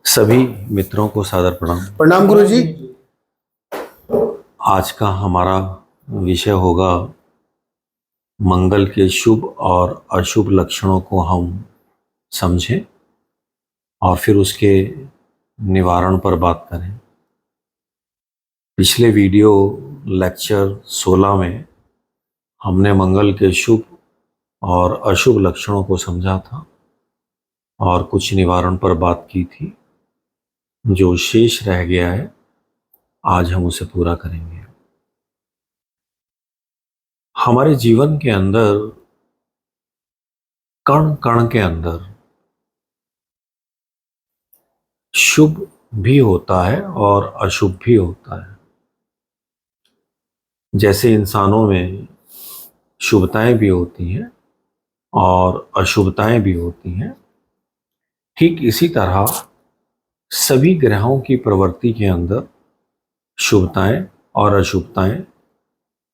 सभी मित्रों को सादर प्रणाम। प्रणाम गुरु जी। आज का हमारा विषय होगा मंगल के शुभ और अशुभ लक्षणों को हम समझें और फिर उसके निवारण पर बात करें। पिछले वीडियो लेक्चर 16 में हमने मंगल के शुभ और अशुभ लक्षणों को समझा था और कुछ निवारण पर बात की थी। जो शेष रह गया है आज हम उसे पूरा करेंगे। हमारे जीवन के अंदर कण कण के अंदर शुभ भी होता है और अशुभ भी होता है। जैसे इंसानों में शुभताएं भी होती हैं और अशुभताएं भी होती हैं, ठीक इसी तरह सभी ग्रहों की प्रवृत्ति के अंदर शुभताएं और अशुभताएं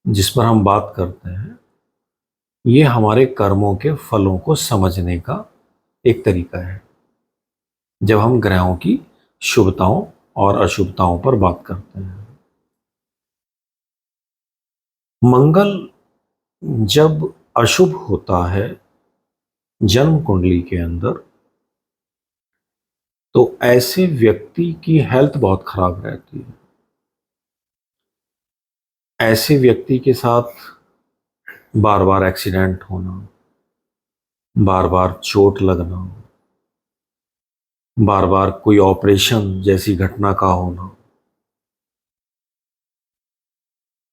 जिस पर हम बात करते हैं, ये हमारे कर्मों के फलों को समझने का एक तरीका है। जब हम ग्रहों की शुभताओं और अशुभताओं पर बात करते हैं, मंगल जब अशुभ होता है जन्म कुंडली के अंदर, तो ऐसे व्यक्ति की हेल्थ बहुत खराब रहती है। ऐसे व्यक्ति के साथ बार बार एक्सीडेंट होना, बार बार चोट लगना, बार बार कोई ऑपरेशन जैसी घटना का होना,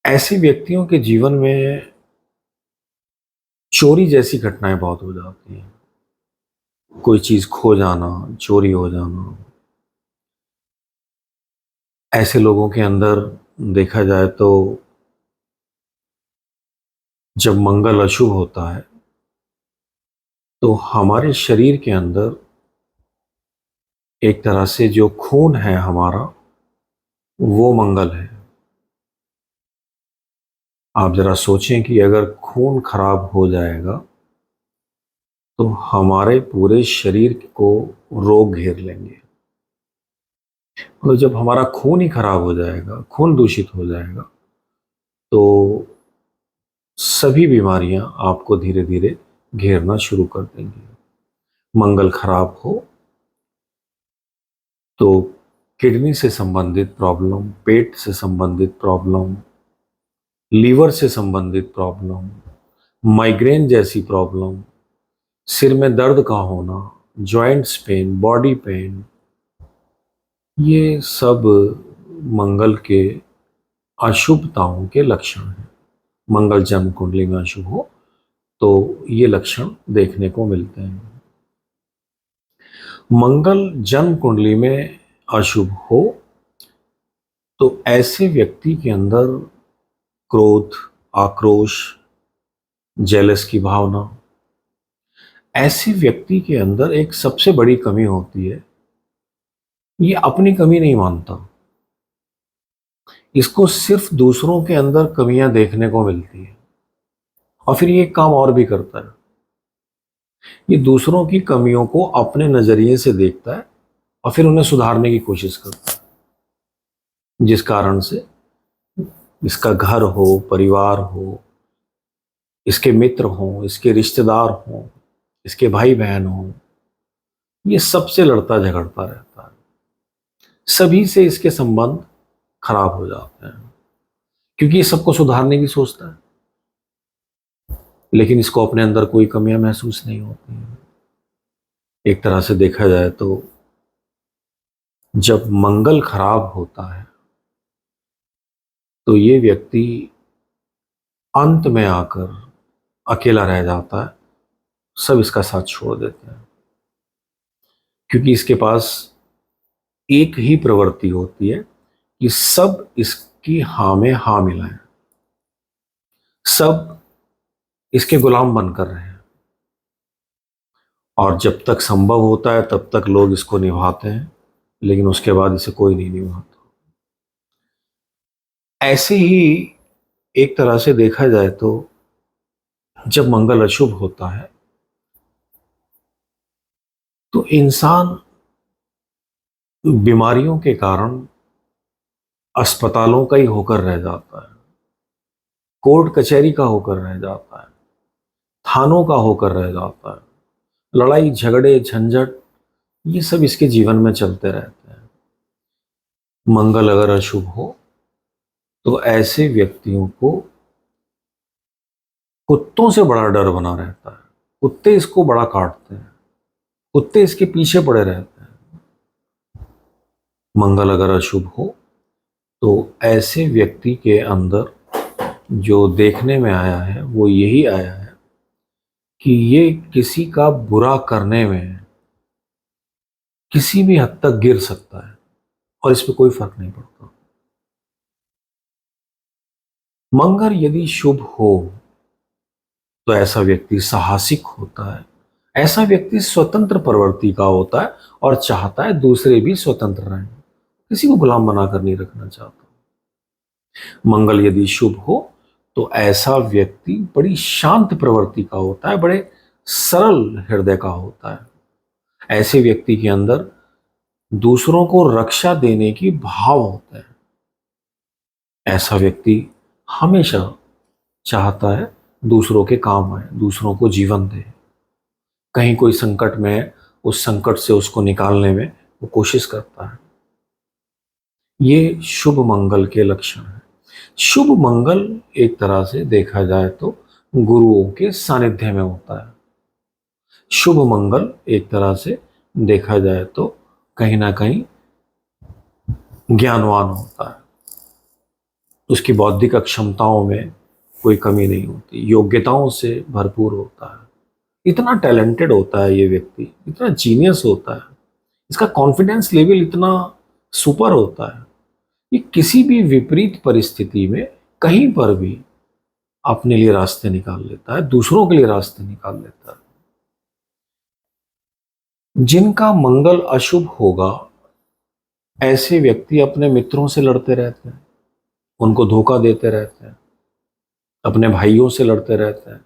ऐसे व्यक्तियों के जीवन में चोरी जैसी घटनाएं बहुत हो जाती हैं। कोई चीज खो जाना, चोरी हो जाना। ऐसे लोगों के अंदर देखा जाए तो जब मंगल अशुभ होता है तो हमारे शरीर के अंदर एक तरह से जो खून है हमारा, वो मंगल है। आप जरा सोचें कि अगर खून खराब हो जाएगा तो हमारे पूरे शरीर को रोग घेर लेंगे। तो जब हमारा खून ही खराब हो जाएगा, खून दूषित हो जाएगा, तो सभी बीमारियां आपको धीरे धीरे घेरना शुरू कर देंगी। मंगल खराब हो तो किडनी से संबंधित प्रॉब्लम, पेट से संबंधित प्रॉब्लम, लीवर से संबंधित प्रॉब्लम, माइग्रेन जैसी प्रॉब्लम, सिर में दर्द का होना, जॉइंट्स पेन, बॉडी पेन, ये सब मंगल के अशुभताओं के लक्षण हैं। मंगल जन्म कुंडली में अशुभ हो तो ये लक्षण देखने को मिलते हैं। मंगल जन्म कुंडली में अशुभ हो तो ऐसे व्यक्ति के अंदर क्रोध, आक्रोश, जेलस की भावना, ऐसे व्यक्ति के अंदर एक सबसे बड़ी कमी होती है, ये अपनी कमी नहीं मानता। इसको सिर्फ दूसरों के अंदर कमियां देखने को मिलती है और फिर ये काम और भी करता है। ये दूसरों की कमियों को अपने नजरिए से देखता है और फिर उन्हें सुधारने की कोशिश करता है, जिस कारण से इसका घर हो, परिवार हो, इसके मित्र हों, इसके रिश्तेदार हों, इसके भाई बहन हों, ये सबसे लड़ता झगड़ता रहता है। सभी से इसके संबंध खराब हो जाते हैं क्योंकि ये सबको सुधारने की सोचता है, लेकिन इसको अपने अंदर कोई कमियां महसूस नहीं होती हैं। एक तरह से देखा जाए तो जब मंगल खराब होता है तो ये व्यक्ति अंत में आकर अकेला रह जाता है, सब इसका साथ छोड़ देते हैं क्योंकि इसके पास एक ही प्रवृत्ति होती है कि सब इसकी हाँ में हाँ मिलाएं, सब इसके गुलाम बनकर रहे हैं और जब तक संभव होता है तब तक लोग इसको निभाते हैं, लेकिन उसके बाद इसे कोई नहीं निभाता। ऐसे ही एक तरह से देखा जाए तो जब मंगल अशुभ होता है तो इंसान बीमारियों के कारण अस्पतालों का ही होकर रह जाता है, कोर्ट कचहरी का होकर रह जाता है, थानों का होकर रह जाता है, लड़ाई झगड़े झंझट ये सब इसके जीवन में चलते रहते हैं। मंगल अगर अशुभ हो तो ऐसे व्यक्तियों को कुत्तों से बड़ा डर बना रहता है, कुत्ते इसको बड़ा काटते हैं, कुत्ते इसके पीछे पड़े रहते हैं। मंगल अगर अशुभ हो तो ऐसे व्यक्ति के अंदर जो देखने में आया है वो यही आया है कि ये किसी का बुरा करने में किसी भी हद तक गिर सकता है और इस पे कोई फर्क नहीं पड़ता। मंगल यदि शुभ हो तो ऐसा व्यक्ति साहसिक होता है, ऐसा व्यक्ति स्वतंत्र प्रवृत्ति का होता है और चाहता है दूसरे भी स्वतंत्र रहें, किसी को गुलाम बनाकर नहीं रखना चाहता। मंगल यदि शुभ हो तो ऐसा व्यक्ति बड़ी शांत प्रवृत्ति का होता है, बड़े सरल हृदय का होता है। ऐसे व्यक्ति के अंदर दूसरों को रक्षा देने की भाव होता है। ऐसा व्यक्ति हमेशा चाहता है दूसरों के काम आए, दूसरों को जीवन दे। कहीं कोई संकट में है, उस संकट से उसको निकालने में वो कोशिश करता है। ये शुभ मंगल के लक्षण हैं। शुभ मंगल एक तरह से देखा जाए तो गुरुओं के सानिध्य में होता है। शुभ मंगल एक तरह से देखा जाए तो कहीं ना कहीं ज्ञानवान होता है, उसकी बौद्धिक क्षमताओं में कोई कमी नहीं होती, योग्यताओं से भरपूर होता है, इतना टैलेंटेड होता है ये व्यक्ति, इतना जीनियस होता है, इसका कॉन्फिडेंस लेवल इतना सुपर होता है, ये किसी भी विपरीत परिस्थिति में कहीं पर भी अपने लिए रास्ते निकाल लेता है, दूसरों के लिए रास्ते निकाल लेता है। जिनका मंगल अशुभ होगा ऐसे व्यक्ति अपने मित्रों से लड़ते रहते हैं, उनको धोखा देते रहते हैं, अपने भाइयों से लड़ते रहते हैं।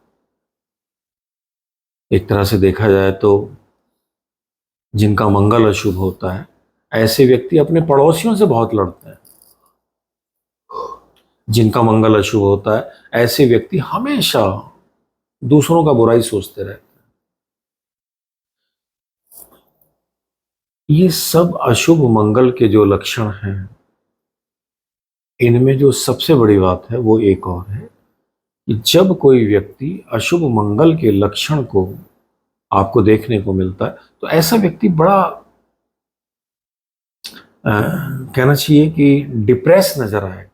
एक तरह से देखा जाए तो जिनका मंगल अशुभ होता है ऐसे व्यक्ति अपने पड़ोसियों से बहुत लड़ते हैं। जिनका मंगल अशुभ होता है ऐसे व्यक्ति हमेशा दूसरों का बुराई सोचते रहते हैं। ये सब अशुभ मंगल के जो लक्षण हैं, इनमें जो सबसे बड़ी बात है वो एक और है कि जब कोई व्यक्ति अशुभ मंगल के लक्षण को आपको देखने को मिलता है तो ऐसा व्यक्ति बड़ा कहना चाहिए कि डिप्रेस नजर आएगा,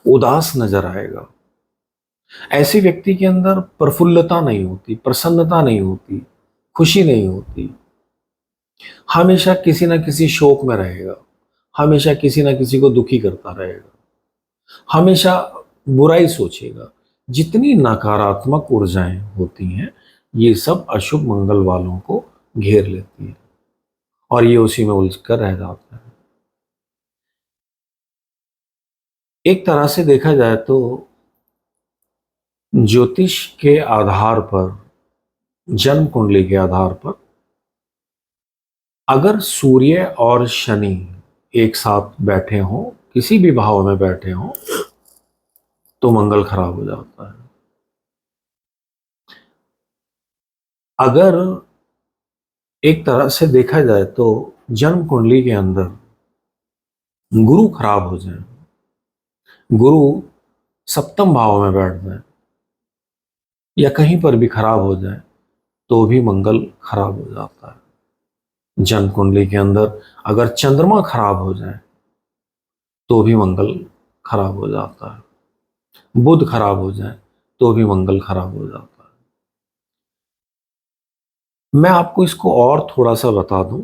उदास नजर आएगा। ऐसे व्यक्ति के अंदर प्रफुल्लता नहीं होती, प्रसन्नता नहीं होती, खुशी नहीं होती, हमेशा किसी ना किसी शोक में रहेगा, हमेशा किसी ना किसी को दुखी करता रहेगा, हमेशा बुराई सोचेगा। जितनी नकारात्मक ऊर्जाएं होती हैं ये सब अशुभ मंगल वालों को घेर लेती है और ये उसी में उलझ कर रह जाता है। एक तरह से देखा जाए तो ज्योतिष के आधार पर, जन्म कुंडली के आधार पर अगर सूर्य और शनि एक साथ बैठे हों, किसी भी भाव में बैठे हों, तो मंगल खराब हो जाता है। अगर एक तरह से देखा जाए तो जन्म कुंडली के अंदर गुरु खराब हो जाए, गुरु सप्तम भाव में बैठ जाए या कहीं पर भी खराब हो जाए तो भी मंगल खराब हो जाता है। जन्म कुंडली के अंदर अगर चंद्रमा खराब हो जाए तो भी मंगल खराब हो जाता है, बुध खराब हो जाए तो भी मंगल खराब हो जाता है। मैं आपको इसको और थोड़ा सा बता दूं,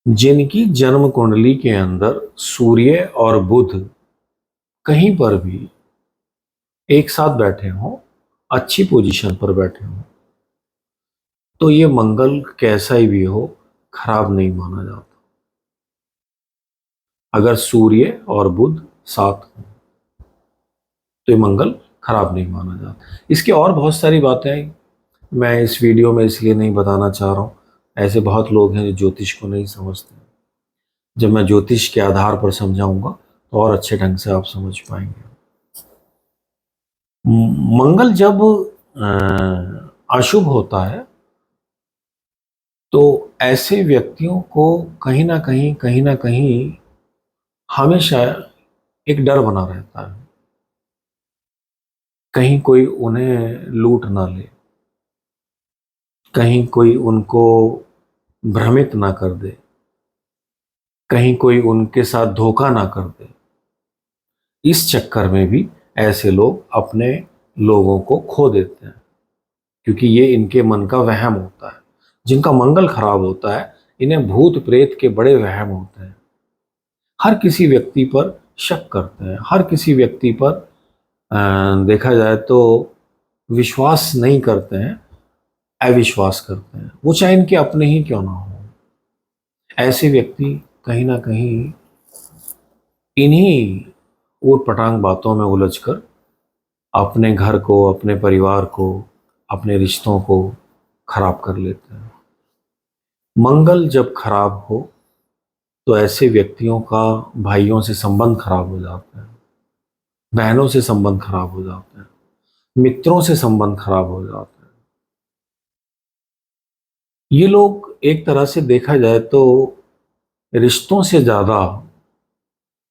जिनकी जन्म कुंडली के अंदर सूर्य और बुध कहीं पर भी एक साथ बैठे हों, अच्छी पोजीशन पर बैठे हों, तो ये मंगल कैसा ही भी हो खराब नहीं माना जाता। अगर सूर्य और बुध साथ हो तो ये मंगल खराब नहीं माना जाता। इसके और बहुत सारी बातें मैं इस वीडियो में इसलिए नहीं बताना चाह रहा हूँ ऐसे बहुत लोग हैं जो ज्योतिष को नहीं समझते। जब मैं ज्योतिष के आधार पर समझाऊंगा तो और अच्छे ढंग से आप समझ पाएंगे। मंगल जब अशुभ होता है तो ऐसे व्यक्तियों को कहीं ना कहीं हमेशा एक डर बना रहता है, कहीं कोई उन्हें लूट ना ले, कहीं कोई उनको भ्रमित ना कर दे, कहीं कोई उनके साथ धोखा ना कर दे। इस चक्कर में भी ऐसे लोग अपने लोगों को खो देते हैं, क्योंकि ये इनके मन का वहम होता है। जिनका मंगल खराब होता है इन्हें भूत प्रेत के बड़े वहम होते हैं। हर किसी व्यक्ति पर शक करते हैं, हर किसी व्यक्ति पर देखा जाए तो विश्वास नहीं करते हैं, अविश्वास करते हैं, वो चाहे इनके अपने ही क्यों ना हो। ऐसे व्यक्ति कहीं ना कहीं इन्हीं ऊट पटांग बातों में उलझकर अपने घर को, अपने परिवार को, अपने रिश्तों को खराब कर लेते हैं। मंगल जब खराब हो तो ऐसे व्यक्तियों का भाइयों से संबंध खराब हो जाता है, बहनों से संबंध खराब हो जाते हैं, मित्रों से संबंध खराब हो जाते हैं। ये लोग एक तरह से देखा जाए तो रिश्तों से ज्यादा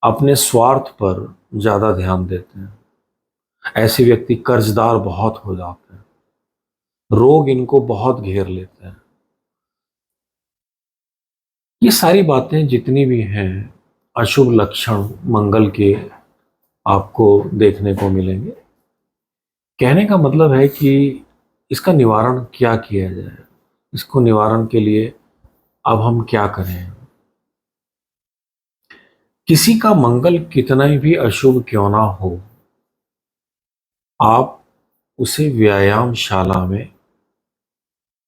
अपने स्वार्थ पर ज्यादा ध्यान देते हैं। ऐसे व्यक्ति कर्जदार बहुत हो जाते हैं, रोग इनको बहुत घेर लेते हैं। ये सारी बातें जितनी भी हैं अशुभ लक्षण मंगल के आपको देखने को मिलेंगे। कहने का मतलब है कि इसका निवारण क्या किया जाए, इसको निवारण के लिए अब हम क्या करें। किसी का मंगल कितना भी अशुभ क्यों ना हो, आप उसे व्यायामशाला में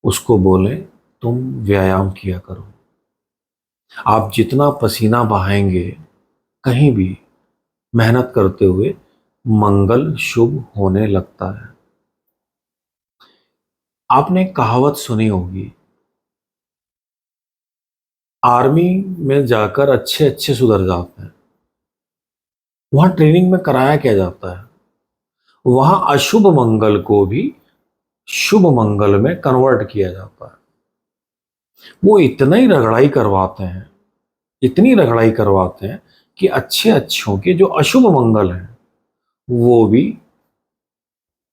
उसको बोलें तुम व्यायाम किया करो। आप जितना पसीना बहाएंगे कहीं भी मेहनत करते हुए, मंगल शुभ होने लगता है। आपने एक कहावत सुनी होगी, आर्मी में जाकर अच्छे अच्छे सुधर जाते हैं। वहां ट्रेनिंग में कराया क्या जाता है, वहां अशुभ मंगल को भी शुभ मंगल में कन्वर्ट किया जाता है। वो इतना ही रगड़ाई करवाते हैं, इतनी रगड़ाई करवाते हैं कि अच्छे अच्छों के जो अशुभ मंगल हैं वो भी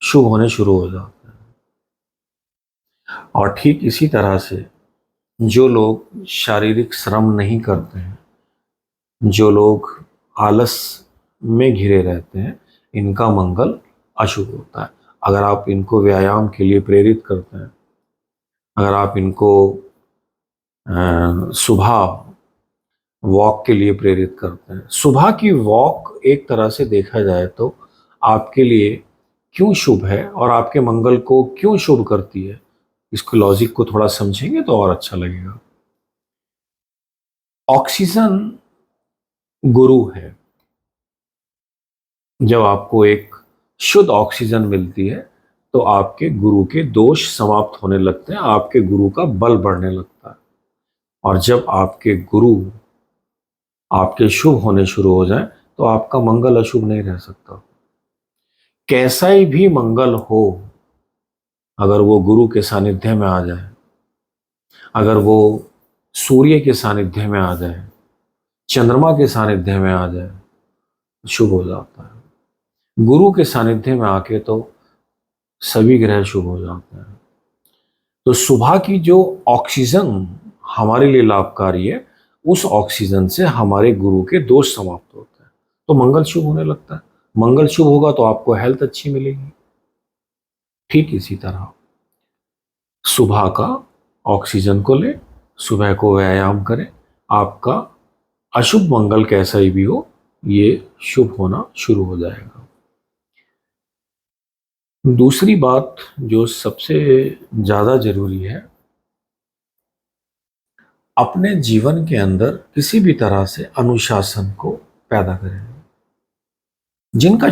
शुभ होने शुरू हो जाते हैं। और ठीक इसी तरह से जो लोग शारीरिक श्रम नहीं करते हैं, जो लोग आलस में घिरे रहते हैं, इनका मंगल अशुभ होता है। अगर आप इनको व्यायाम के लिए प्रेरित करते हैं, अगर आप इनको सुबह वॉक के लिए प्रेरित करते हैं, सुबह की वॉक एक तरह से देखा जाए तो आपके लिए क्यों शुभ है और आपके मंगल को क्यों शुभ करती है, इसको लॉजिक को थोड़ा समझेंगे तो और अच्छा लगेगा। ऑक्सीजन गुरु है। जब आपको एक शुद्ध ऑक्सीजन मिलती है तो आपके गुरु के दोष समाप्त होने लगते हैं, आपके गुरु का बल बढ़ने लगता है। और जब आपके गुरु आपके शुभ होने शुरू हो जाए तो आपका मंगल अशुभ नहीं रह सकता। कैसा ही भी मंगल हो, अगर वो गुरु के सानिध्य में आ जाए, अगर वो सूर्य के सानिध्य में आ जाए, चंद्रमा के सानिध्य में आ जाए, शुभ हो जाता है। गुरु के सानिध्य में आके तो सभी ग्रह शुभ हो जाते हैं। तो सुबह की जो ऑक्सीजन हमारे लिए लाभकारी है, उस ऑक्सीजन से हमारे गुरु के दोष समाप्त होते हैं, तो मंगल शुभ होने लगता है। मंगल शुभ होगा तो आपको हेल्थ अच्छी मिलेगी। ठीक इसी तरह सुबह का ऑक्सीजन को ले, सुबह को व्यायाम करें, आपका अशुभ मंगल कैसा ही भी हो ये शुभ होना शुरू हो जाएगा। दूसरी बात जो सबसे ज्यादा जरूरी है, अपने जीवन के अंदर किसी भी तरह से अनुशासन को पैदा करें। जिनका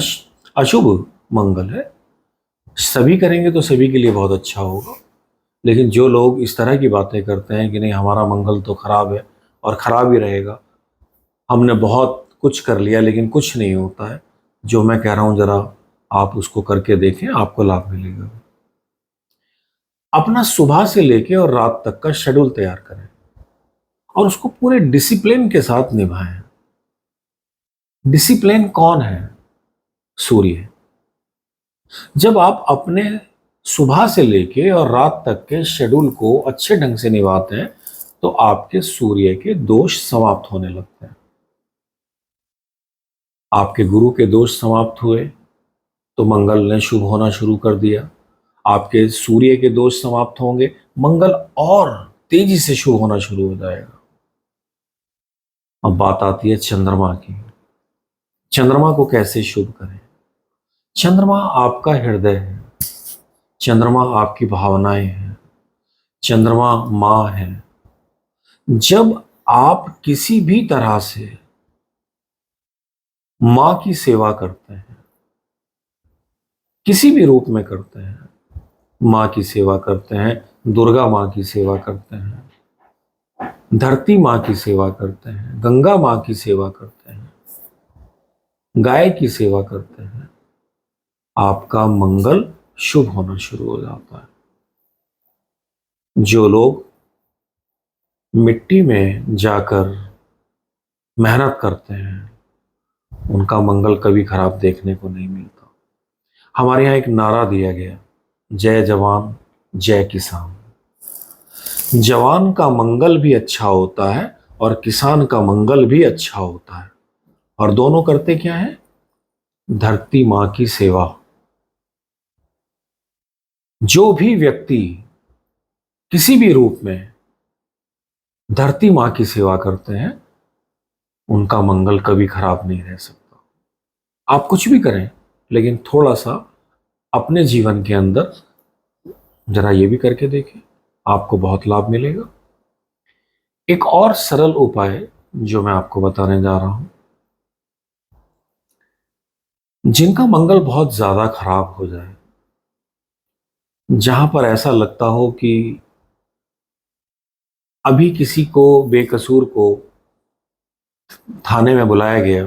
अशुभ मंगल है, सभी करेंगे तो सभी के लिए बहुत अच्छा होगा, लेकिन जो लोग इस तरह की बातें करते हैं कि नहीं हमारा मंगल तो खराब है और खराब ही रहेगा, हमने बहुत कुछ कर लिया लेकिन कुछ नहीं होता है, जो मैं कह रहा हूं जरा आप उसको करके देखें, आपको लाभ मिलेगा। अपना सुबह से लेके और रात तक का शेड्यूल तैयार करें और उसको पूरे डिसिप्लिन के साथ निभाएं। डिसिप्लिन कौन है? सूर्य। जब आप अपने सुबह से लेके और रात तक के शेड्यूल को अच्छे ढंग से निभाते हैं तो आपके सूर्य के दोष समाप्त होने लगते हैं। आपके गुरु के दोष समाप्त हुए तो मंगल ने शुभ होना शुरू कर दिया। आपके सूर्य के दोष समाप्त होंगे, मंगल और तेजी से शुभ होना शुरू हो जाएगा। अब बात आती है चंद्रमा की। चंद्रमा को कैसे शुभ करें? चंद्रमा आपका हृदय है, चंद्रमा आपकी भावनाएं हैं, चंद्रमा मां है। जब आप किसी भी तरह से मां की सेवा करते हैं, किसी भी रूप में करते हैं, मां की सेवा करते हैं, दुर्गा मां की सेवा करते हैं, धरती मां की सेवा करते हैं, गंगा मां की सेवा करते हैं, गाय की सेवा करते हैं, आपका मंगल शुभ होना शुरू हो जाता है। जो लोग मिट्टी में जाकर मेहनत करते हैं उनका मंगल कभी खराब देखने को नहीं मिलता। हमारे यहाँ एक नारा दिया गया, जय जवान जय किसान। जवान का मंगल भी अच्छा होता है और किसान का मंगल भी अच्छा होता है, और दोनों करते क्या है? धरती मां की सेवा। जो भी व्यक्ति किसी भी रूप में धरती मां की सेवा करते हैं उनका मंगल कभी खराब नहीं रह सकता। आप कुछ भी करें लेकिन थोड़ा सा अपने जीवन के अंदर जरा ये भी करके देखें, आपको बहुत लाभ मिलेगा। एक और सरल उपाय जो मैं आपको बताने जा रहा हूं, जिनका मंगल बहुत ज्यादा खराब हो जाए, जहां पर ऐसा लगता हो कि अभी किसी को बेकसूर को थाने में बुलाया गया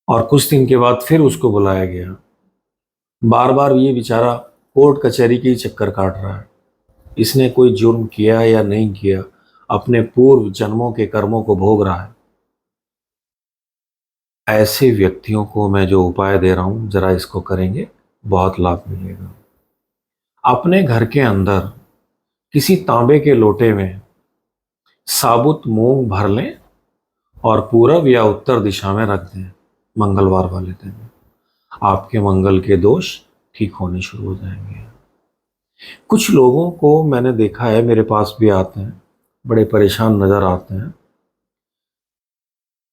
और कुछ दिन के बाद फिर उसको बुलाया गया, बार बार ये बेचारा कोर्ट कचहरी के ही चक्कर काट रहा है, इसने कोई जुर्म किया या नहीं किया, अपने पूर्व जन्मों के कर्मों को भोग रहा है। ऐसे व्यक्तियों को मैं जो उपाय दे रहा हूं जरा इसको करेंगे, बहुत लाभ मिलेगा। अपने घर के अंदर किसी तांबे के लोटे में साबुत मूंग भर लें और पूरब या उत्तर दिशा में रख दें। मंगलवार वाले दिन आपके मंगल के दोष ठीक होने शुरू हो जाएंगे। कुछ लोगों को मैंने देखा है, मेरे पास भी आते हैं, बड़े परेशान नजर आते हैं,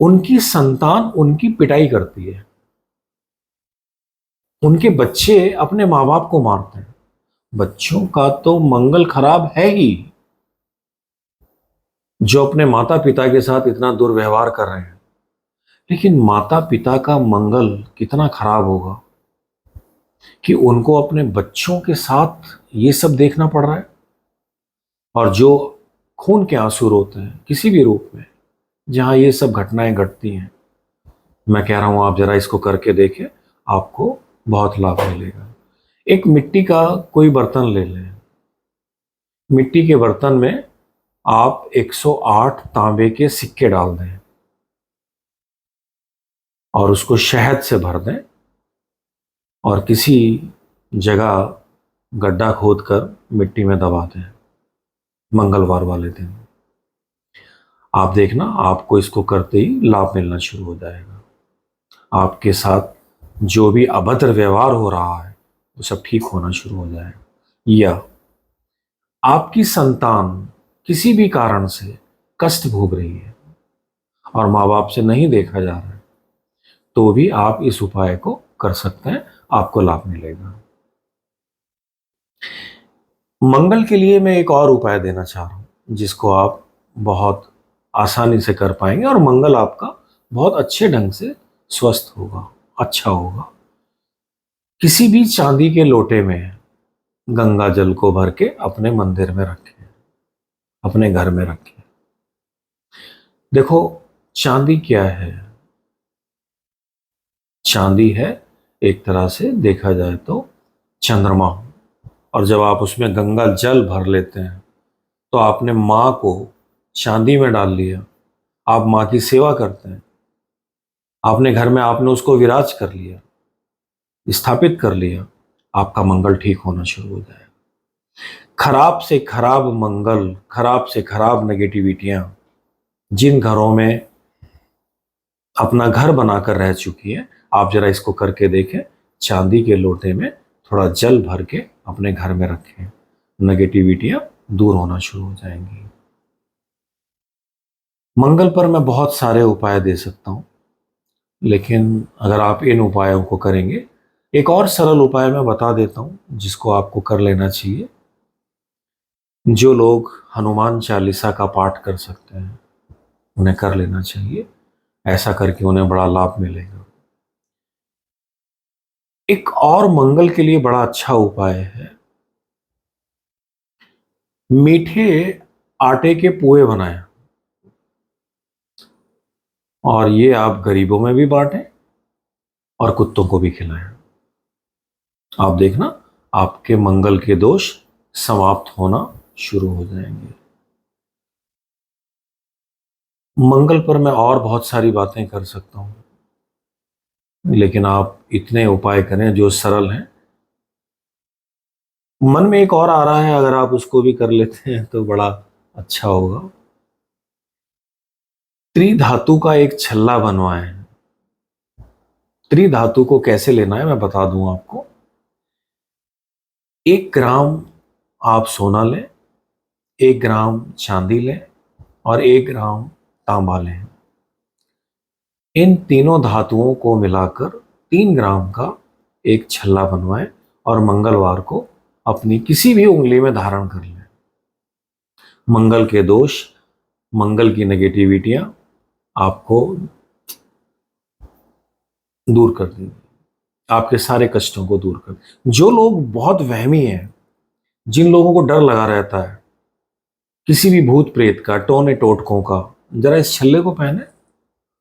उनकी संतान उनकी पिटाई करती है, उनके बच्चे अपने माँ बाप को मारते हैं। बच्चों का तो मंगल खराब है ही, जो अपने माता पिता के साथ इतना दुर्व्यवहार कर रहे हैं, लेकिन माता पिता का मंगल कितना खराब होगा कि उनको अपने बच्चों के साथ ये सब देखना पड़ रहा है। और जो खून के आंसू रोते हैं किसी भी रूप में, जहां ये सब घटनाएं घटती हैं, मैं कह रहा हूं आप जरा इसको करके देखें, आपको बहुत लाभ मिलेगा। एक मिट्टी का कोई बर्तन ले लें, मिट्टी के बर्तन में आप 108 तांबे के सिक्के डाल दें और उसको शहद से भर दें और किसी जगह गड्ढा खोदकर मिट्टी में दबा दें। मंगलवार वाले दिन आप देखना, आपको इसको करते ही लाभ मिलना शुरू हो जाएगा। आपके साथ जो भी अभद्र व्यवहार हो रहा है वो सब ठीक होना शुरू हो जाएगा। या आपकी संतान किसी भी कारण से कष्ट भोग रही है और माँ बाप से नहीं देखा जा रहा है, तो भी आप इस उपाय को कर सकते हैं, आपको लाभ मिलेगा। मंगल के लिए मैं एक और उपाय देना चाह रहा हूं जिसको आप बहुत आसानी से कर पाएंगे और मंगल आपका बहुत अच्छे ढंग से स्वस्थ होगा, अच्छा होगा। किसी भी चांदी के लोटे में गंगा जल को भर के अपने मंदिर में रखें, अपने घर में रखें। देखो, चांदी क्या है? चांदी है, एक तरह से देखा जाए तो, चंद्रमा। और जब आप उसमें गंगा जल भर लेते हैं तो आपने माँ को चांदी में डाल लिया। आप माँ की सेवा करते हैं, आपने घर में आपने उसको विराज कर लिया, स्थापित कर लिया, आपका मंगल ठीक होना शुरू हो जाएगा। खराब से खराब मंगल, खराब से खराब नेगेटिविटियां जिन घरों में अपना घर बनाकर रह चुकी है, आप जरा इसको करके देखें। चांदी के लोटे में थोड़ा जल भर के अपने घर में रखें, नेगेटिविटियां दूर होना शुरू हो जाएंगी। मंगल पर मैं बहुत सारे उपाय दे सकता हूं, लेकिन अगर आप इन उपायों को करेंगे, एक और सरल उपाय मैं बता देता हूं जिसको आपको कर लेना चाहिए। जो लोग हनुमान चालीसा का पाठ कर सकते हैं उन्हें कर लेना चाहिए। ऐसा करके उन्हें बड़ा लाभ मिलेगा। एक और मंगल के लिए बड़ा अच्छा उपाय है, मीठे आटे के पोहे बनाएं और ये आप गरीबों में भी बांटें और कुत्तों को भी खिलाएं। आप देखना, आपके मंगल के दोष समाप्त होना शुरू हो जाएंगे। मंगल पर मैं और बहुत सारी बातें कर सकता हूं, लेकिन आप इतने उपाय करें जो सरल हैं। मन में एक और आ रहा है, अगर आप उसको भी कर लेते हैं तो बड़ा अच्छा होगा। त्रिधातु का एक छल्ला बनवाएं। त्रिधातु को कैसे लेना है मैं बता दूं आपको। 1 ग्राम आप सोना लें, 1 ग्राम चांदी लें और 1 ग्राम तांबा लें। इन तीनों धातुओं को मिलाकर 3 ग्राम का एक छल्ला बनवाएं और मंगलवार को अपनी किसी भी उंगली में धारण कर लें। मंगल के दोष, मंगल की नेगेटिविटियां आपको दूर कर देंगे, आपके सारे कष्टों को दूर कर। जो लोग बहुत वहमी हैं, जिन लोगों को डर लगा रहता है किसी भी भूत प्रेत का, टोने टोटकों का, जरा इस छल्ले को पहने।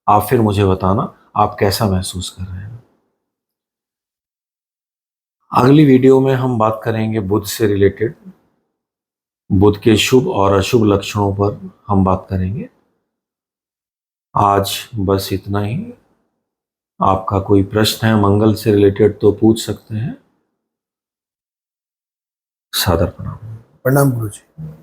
आप फिर मुझे बताना आप कैसा महसूस कर रहे हैं। अगली वीडियो में हम बात करेंगे बुध से रिलेटेड, बुध के शुभ और अशुभ लक्षणों पर हम बात करेंगे। आज बस इतना ही। आपका कोई प्रश्न है मंगल से रिलेटेड तो पूछ सकते हैं। सादर प्रणाम। प्रणाम गुरु जी।